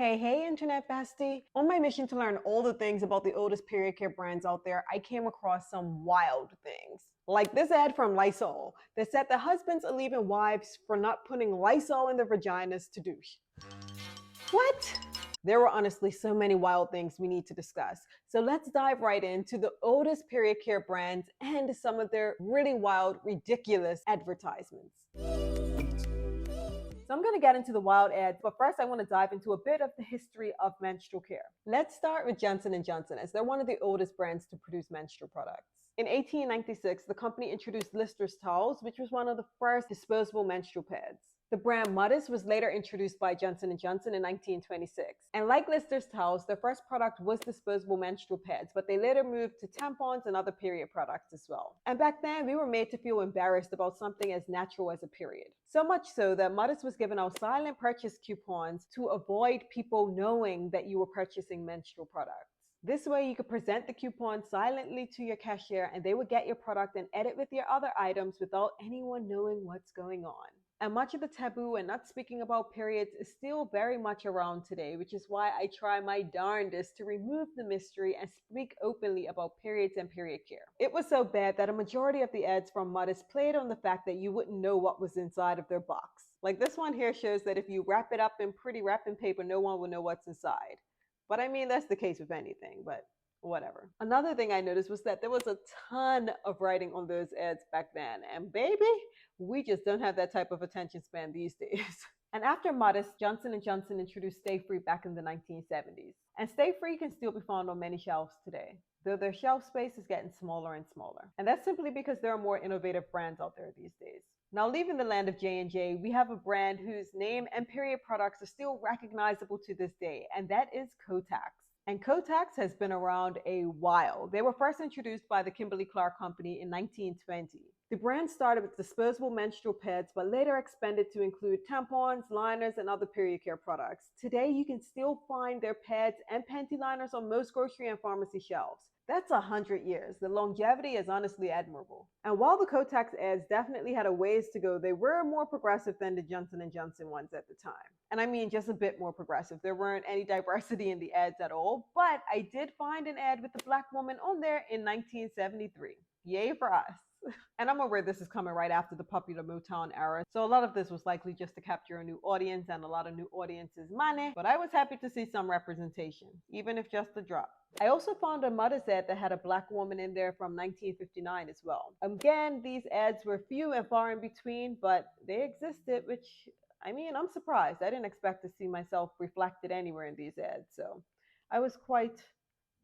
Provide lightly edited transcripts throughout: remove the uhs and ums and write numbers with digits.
Hey, Internet Bestie. On my mission to learn all the things about the oldest period care brands out there, I came across some wild things. Like this ad from Lysol that said that husbands are leaving wives for not putting Lysol in their vaginas to douche. What? There were honestly so many wild things we need to discuss. So let's dive right into the oldest period care brands and some of their really wild, ridiculous advertisements. So I'm going to get into the wild ads, but first I want to dive into a bit of the history of menstrual care. Let's start with Johnson & Johnson, as they're one of the oldest brands to produce menstrual products. In 1896, the company introduced Lister's towels, which was one of the first disposable menstrual pads. The brand Modest was later introduced by Johnson & Johnson in 1926. And like Lister's towels, their first product was disposable menstrual pads, but they later moved to tampons and other period products as well. And back then, we were made to feel embarrassed about something as natural as a period. So much so that Modest was given out silent purchase coupons to avoid people knowing that you were purchasing menstrual products. This way, you could present the coupon silently to your cashier and they would get your product and edit with your other items without anyone knowing what's going on. And much of the taboo and not speaking about periods is still very much around today, which is why I try my darndest to remove the mystery and speak openly about periods and period care. It was so bad that a majority of the ads from Modest played on the fact that you wouldn't know what was inside of their box. Like this one here shows that if you wrap it up in pretty wrapping paper, no one will know what's inside. But I mean, that's the case with anything, but whatever. Another thing I noticed was that there was a ton of writing on those ads back then. And baby, we just don't have that type of attention span these days. And after Modest, Johnson & Johnson introduced Stay Free back in the 1970s. And Stay Free can still be found on many shelves today, though their shelf space is getting smaller and smaller. And that's simply because there are more innovative brands out there these days. Now, leaving the land of J&J, we have a brand whose name and period products are still recognizable to this day, and that is Kotex. And Kotex has been around a while. They were first introduced by the Kimberly-Clark Company in 1920. The brand started with disposable menstrual pads, but later expanded to include tampons, liners, and other period care products. Today, you can still find their pads and panty liners on most grocery and pharmacy shelves. That's 100 years. The longevity is honestly admirable. And while the Kotex ads definitely had a ways to go, they were more progressive than the Johnson & Johnson ones at the time. And I mean just a bit more progressive. There weren't any diversity in the ads at all, but I did find an ad with a black woman on there in 1973. Yay for us. And I'm aware this is coming right after the popular Motown era, so a lot of this was likely just to capture a new audience and a lot of new audiences' money, but I was happy to see some representation, even if just a drop. I also found a Mother's ad that had a black woman in there from 1959 as well. Again, these ads were few and far in between, but they existed, which, I mean, I'm surprised. I didn't expect to see myself reflected anywhere in these ads, so I was quite...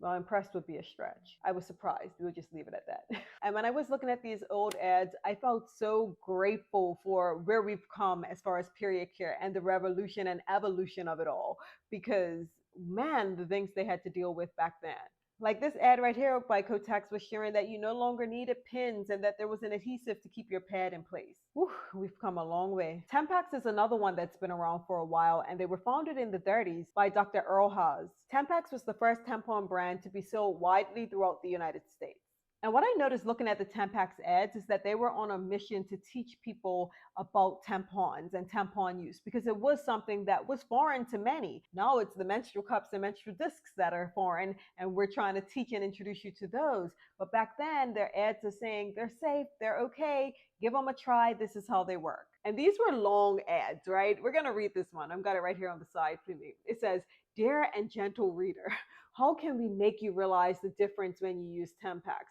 well, impressed would be a stretch. I was surprised. We'll just leave it at that. And when I was looking at these old ads, I felt so grateful for where we've come as far as period care and the revolution and evolution of it all. Because, man, the things they had to deal with back then. Like this ad right here by Kotex was sharing that you no longer needed pins and that there was an adhesive to keep your pad in place. Whew, we've come a long way. Tampax is another one that's been around for a while, and they were founded in the 30s by Dr. Earl Haas. Tampax was the first tampon brand to be sold widely throughout the United States. And what I noticed looking at the Tampax ads is that they were on a mission to teach people about tampons and tampon use because it was something that was foreign to many. Now it's the menstrual cups and menstrual discs that are foreign, and we're trying to teach and introduce you to those. But back then, their ads are saying they're safe, they're okay, give them a try, this is how they work. And these were long ads, right? We're going to read this one. I've got it right here on the side for me. It says, "Dear and gentle reader, how can we make you realize the difference when you use Tampax?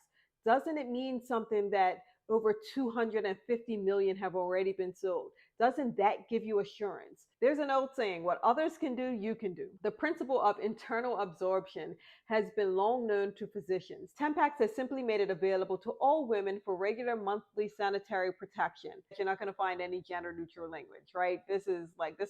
Doesn't it mean something that over 250 million have already been sold? Doesn't that give you assurance? There's an old saying, what others can do, you can do. The principle of internal absorption has been long known to physicians. Tampax has simply made it available to all women for regular monthly sanitary protection. You're not going to find any gender neutral language, right? This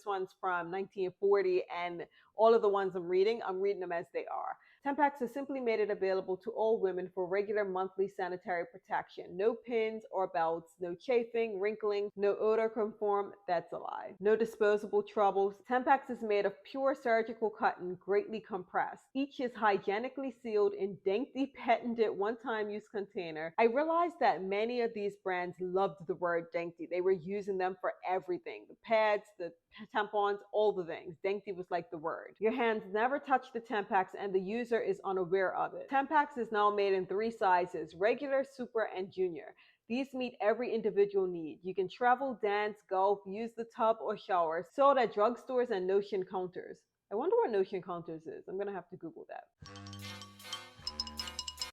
one's from 1940, and all of the ones I'm reading them as they are. Tampax has simply made it available to all women for regular monthly sanitary protection. No pins or belts, no chafing, wrinkling, no odor conform, that's a lie. No disposable troubles. Tampax is made of pure surgical cotton, greatly compressed. Each is hygienically sealed in dainty patented one-time use container. I realized that many of these brands loved the word dainty. They were using them for everything. The pads, the tampons, all the things. Dainty was like the word. Your hands never touch the Tampax and the user is unaware of it. Tampax is now made in 3 sizes: regular, super, and junior. These meet every individual need. You can travel, dance, golf, use the tub or shower. Sold at drugstores and Notion counters. I wonder what Notion counters is. I'm going to have to Google that.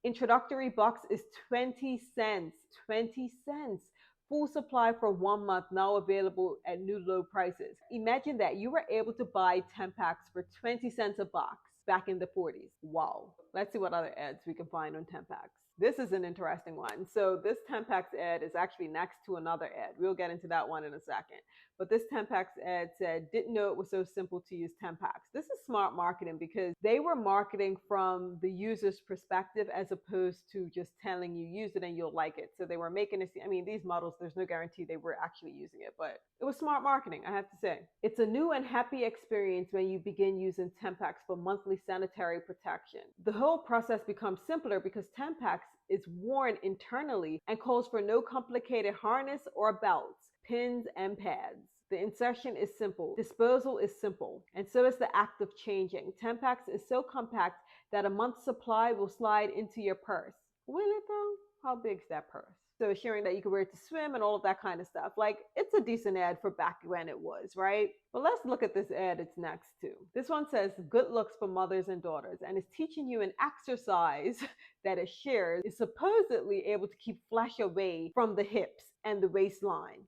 Introductory box is 20 cents. 20 cents. Full supply for 1 month, now available at new low prices. Imagine that you were able to buy Tampax for 20 cents a box back in the 40s. Wow. Let's see what other ads we can find on Tampax. This is an interesting one. So this Tampax ad is actually next to another ad. We'll get into that one in a second. But this Tampax ad said, didn't know it was so simple to use Tampax. This is smart marketing because they were marketing from the user's perspective as opposed to just telling you use it and you'll like it. So they were making it, I mean, these models, there's no guarantee they were actually using it, but it was smart marketing, I have to say. It's a new and happy experience when you begin using Tampax for monthly sanitary protection. The whole process becomes simpler because Tampax is worn internally and calls for no complicated harness or belts, pins, and pads. The insertion is simple, disposal is simple, and so is the act of changing. Tampax is so compact that a month's supply will slide into your purse. Will it though? How big's that purse? So sharing that you can wear it to swim and all of that kind of stuff. Like, it's a decent ad for back when it was, right? But let's look at this ad it's next to. This one says, good looks for mothers and daughters, and it's teaching you an exercise that it shares is supposedly able to keep flesh away from the hips and the waistline.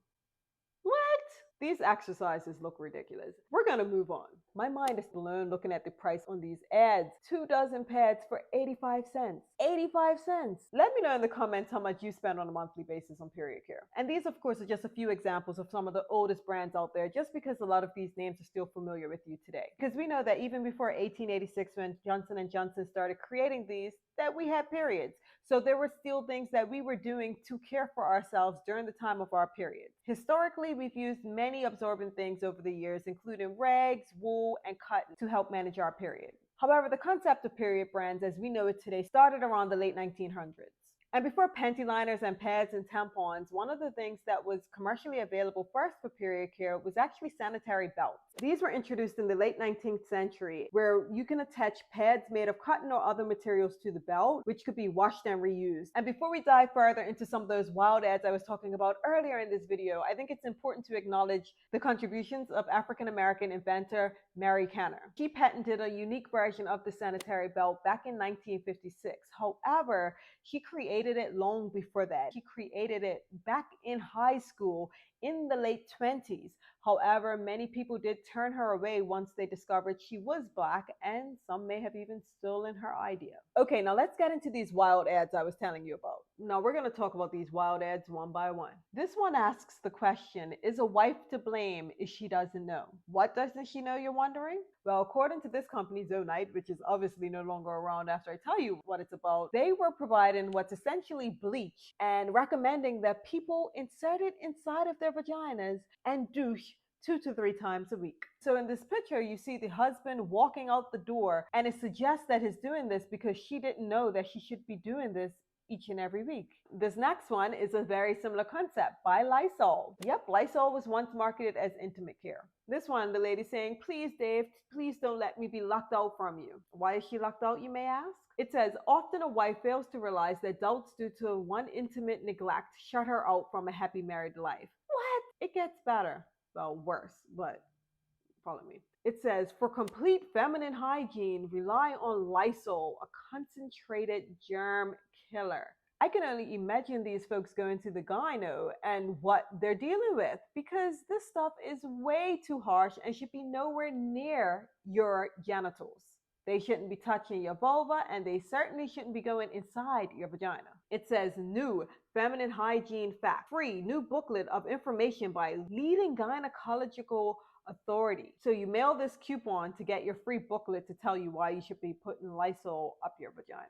What? These exercises look ridiculous. We're gonna move on. My mind is blown looking at the price on these ads. 2 dozen pads for 85 cents. 85 cents. Let me know in the comments how much you spend on a monthly basis on period care. And these, of course, are just a few examples of some of the oldest brands out there, just because a lot of these names are still familiar with you today. Because we know that even before 1886, when Johnson & Johnson started creating these, that we had periods. So there were still things that we were doing to care for ourselves during the time of our period. Historically, we've used many absorbent things over the years, including rags, wool, and cotton to help manage our period. However, the concept of period brands as we know it today started around the late 1900s. And before panty liners and pads and tampons, one of the things that was commercially available first for period care was actually sanitary belts. These were introduced in the late 19th century, where you can attach pads made of cotton or other materials to the belt, which could be washed and reused. And before we dive further into some of those wild ads I was talking about earlier in this video, I think it's important to acknowledge the contributions of African-American inventor Mary Canner. She patented a unique version of the sanitary belt back in 1956. However, she created it long before that. She created it back in high school in the late 20s. However, many people did turn her away once they discovered she was Black, and some may have even stolen her idea. Okay, now let's get into these wild ads I was telling you about. Now we're going to talk about these wild ads one by one. This one asks the question, is a wife to blame if she doesn't know? What doesn't she know, you're wondering? Well, according to this company, Zonite, which is obviously no longer around after I tell you what it's about, they were providing what's essentially bleach and recommending that people insert it inside of their vaginas and douche 2 to 3 times a week. So in this picture, you see the husband walking out the door, and it suggests that he's doing this because she didn't know that she should be doing this each and every week. This next one is a very similar concept by Lysol. Yep, Lysol was once marketed as intimate care. This one, the lady saying, please, Dave, please don't let me be locked out from you. Why is she locked out, you may ask? It says, often a wife fails to realize that doubts due to one intimate neglect shut her out from a happy married life. What? It gets better. Well, worse, but follow me. It says, for complete feminine hygiene, rely on Lysol, a concentrated germ killer. I can only imagine these folks going to the gyno and what they're dealing with, because this stuff is way too harsh and should be nowhere near your genitals. They shouldn't be touching your vulva, and they certainly shouldn't be going inside your vagina. It says, new feminine hygiene fact, free new booklet of information by leading gynecological authority. So you mail this coupon to get your free booklet to tell you why you should be putting Lysol up your vagina.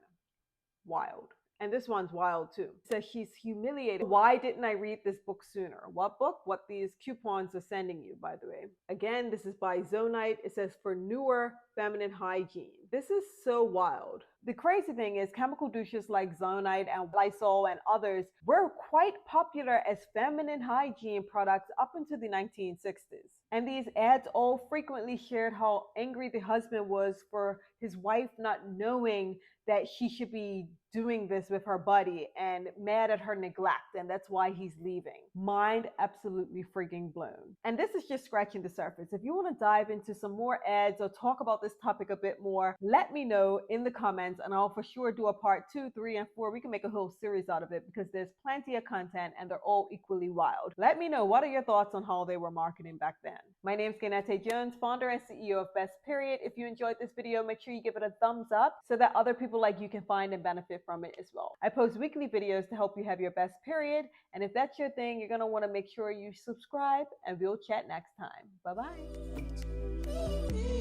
Wild. And this one's wild too. It says she's humiliated. Why didn't I read this book sooner? What book? What these coupons are sending you, by the way. Again, this is by Zonite. It says for newer feminine hygiene. This is so wild. The crazy thing is chemical douches like Zonite and Lysol and others were quite popular as feminine hygiene products up until the 1960s. And these ads all frequently shared how angry the husband was for his wife not knowing that she should be doing this with her body and mad at her neglect, and that's why he's leaving. Mind absolutely freaking blown. And this is just scratching the surface. If you want to dive into some more ads or talk about this topic a bit more, let me know in the comments and I'll for sure do a part 2, 3, and 4. We can make a whole series out of it because there's plenty of content and they're all equally wild. Let me know, what are your thoughts on how they were marketing back then? My name is Kenette Jones, founder and CEO of Best Period. If you enjoyed this video, make sure you give it a thumbs up so that other people like you can find and benefit from it as well. I post weekly videos to help you have your best period. And if that's your thing, you're going to want to make sure you subscribe and we'll chat next time. Bye-bye.